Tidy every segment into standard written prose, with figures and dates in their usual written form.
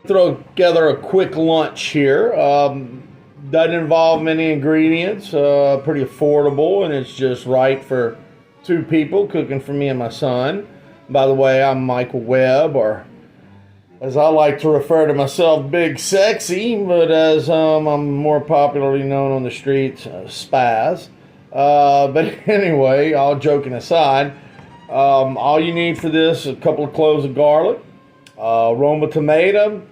Throw together a quick lunch here. Doesn't involve many ingredients, pretty affordable, and it's just right for two people cooking for me and my son. By the way, I'm Michael Webb, or as I like to refer to myself, Big Sexy, but as I'm more popularly known on the streets, Spaz. But anyway, all joking aside, all you need for this is a couple of cloves of garlic, Roma tomato,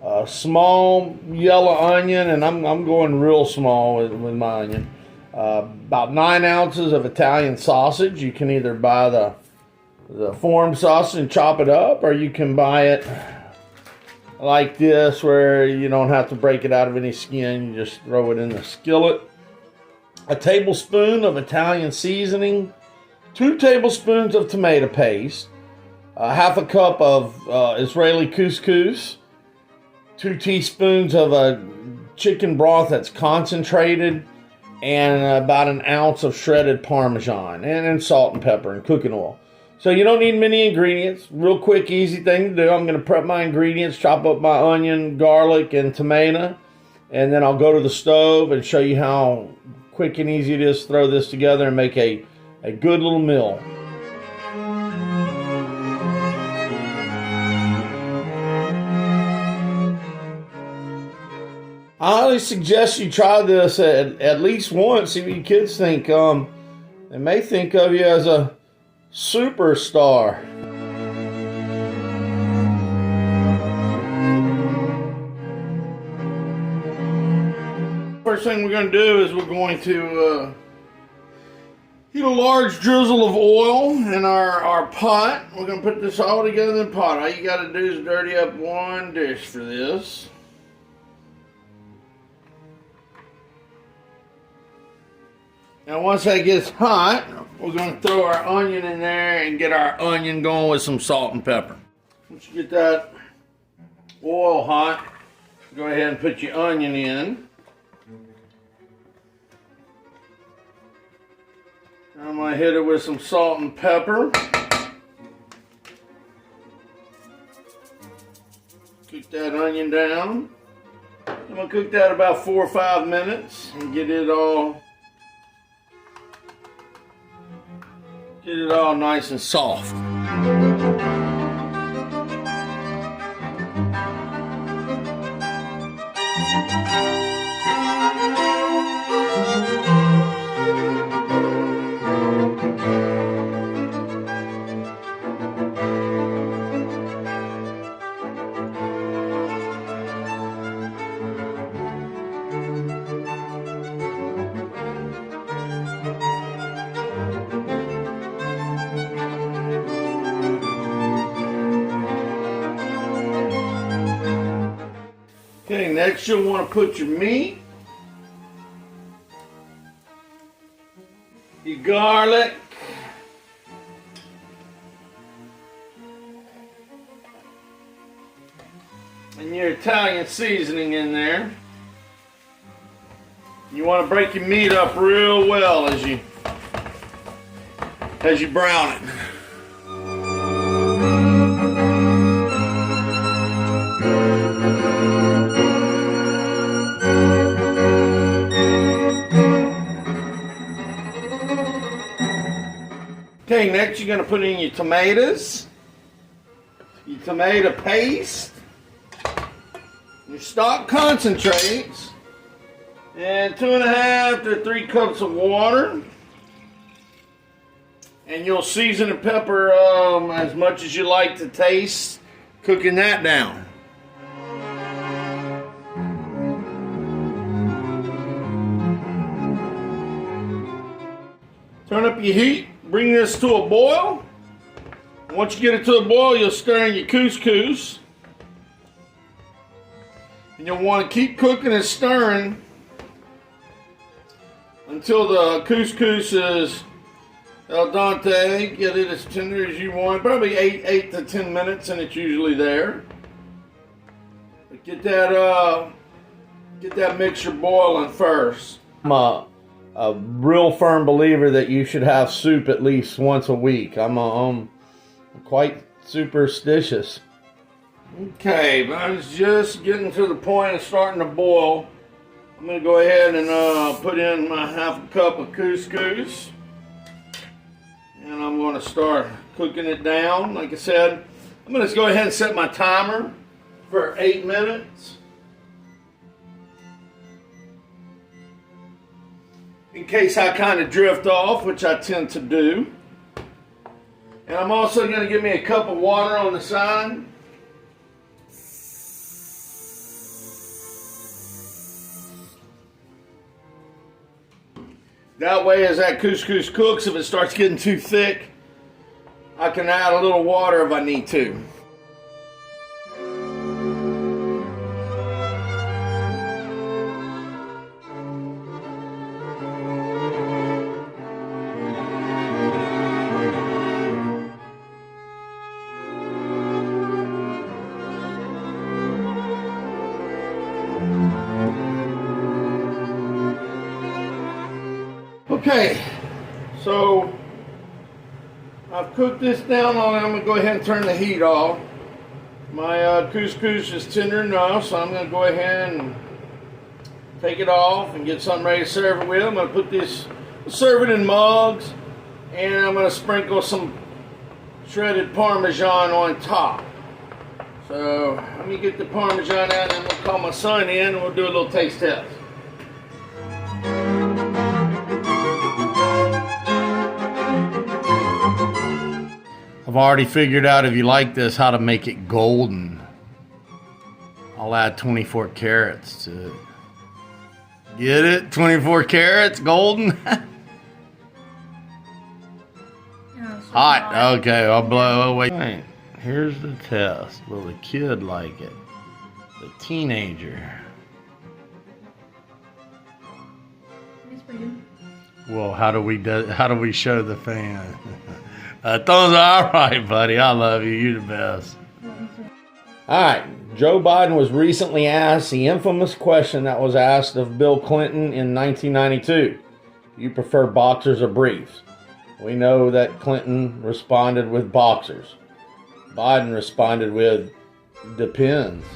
a small yellow onion, and I'm going real small with my onion. About 9 ounces of Italian sausage. You can either buy the formed sausage and chop it up, or you can buy it like this where you don't have to break it out of any skin. You just throw it in the skillet. A tablespoon of Italian seasoning, 2 tablespoons of tomato paste, half a cup of Israeli couscous, 2 teaspoons of a chicken broth that's concentrated, and about 1 ounce of shredded Parmesan, and salt and pepper and cooking oil. So you don't need many ingredients. Real quick, easy thing to do. I'm going to prep my ingredients, chop up my onion, garlic, and tomato, and then I'll go to the stove and show you how quick and easy it is to throw this together and make a good little meal. I highly suggest you try this at least once. See what your kids think. They may think of you as a superstar. First thing we're going to do is we're going to heat a large drizzle of oil in our pot. We're going to put this all together in the pot. All you got to do is dirty up 1 dish for this. Now once that gets hot, we're going to throw our onion in there and get our onion going with some salt and pepper. Once you get that oil hot, go ahead and put your onion in. I'm going to hit it with some salt and pepper. Cook that onion down. I'm going to cook that about 4 or 5 minutes and get it all nice and soft. Okay, next you'll want to put your meat, your garlic, and your Italian seasoning in there. You want to break your meat up real well as you brown it. Okay, next you're going to put in your tomatoes, your tomato paste, your stock concentrates, and 2.5 to 3 cups of water. And you'll season and pepper as much as you like to taste, cooking that down. Turn up your heat. Bring this to a boil. Once you get it to a boil, you'll stir in your couscous. And you'll want to keep cooking and stirring until the couscous is al dente. Get it as tender as you want. Probably 8 to 10 minutes, and it's usually there. But get that mixture boiling first. I'm a real firm believer that you should have soup at least once a week. I'm quite superstitious. Okay, but I was just getting to the point of starting to boil. I'm going to go ahead and put in my half a cup of couscous. And I'm going to start cooking it down. Like I said, I'm going to go ahead and set my timer for 8 minutes. In case I kind of drift off, which I tend to do. And I'm also going to give me a cup of water on the side. That way, as that couscous cooks, if it starts getting too thick, I can add a little water if I need to. Okay, so I've cooked this down on it. I'm going to go ahead and turn the heat off. My couscous is tender enough, so I'm going to go ahead and take it off and get something ready to serve it with. I'm going to put this, serve it in mugs, and I'm going to sprinkle some shredded Parmesan on top. So let me get the Parmesan out, and I'm going to call my son in, and we'll do a little taste test. I've already figured out, if you like this, how to make it golden. I'll add 24 carats to it. Get it? 24 carats, golden? Hot. Okay, I'll blow away. Right, here's the test. Will the kid like it? The teenager. It's pretty good. Well, how do we show the fan? Thumbs are all right, buddy. I love you. You're the best. All right. Joe Biden was recently asked the infamous question that was asked of Bill Clinton in 1992. Do you prefer boxers or briefs? We know that Clinton responded with boxers. Biden responded with depends.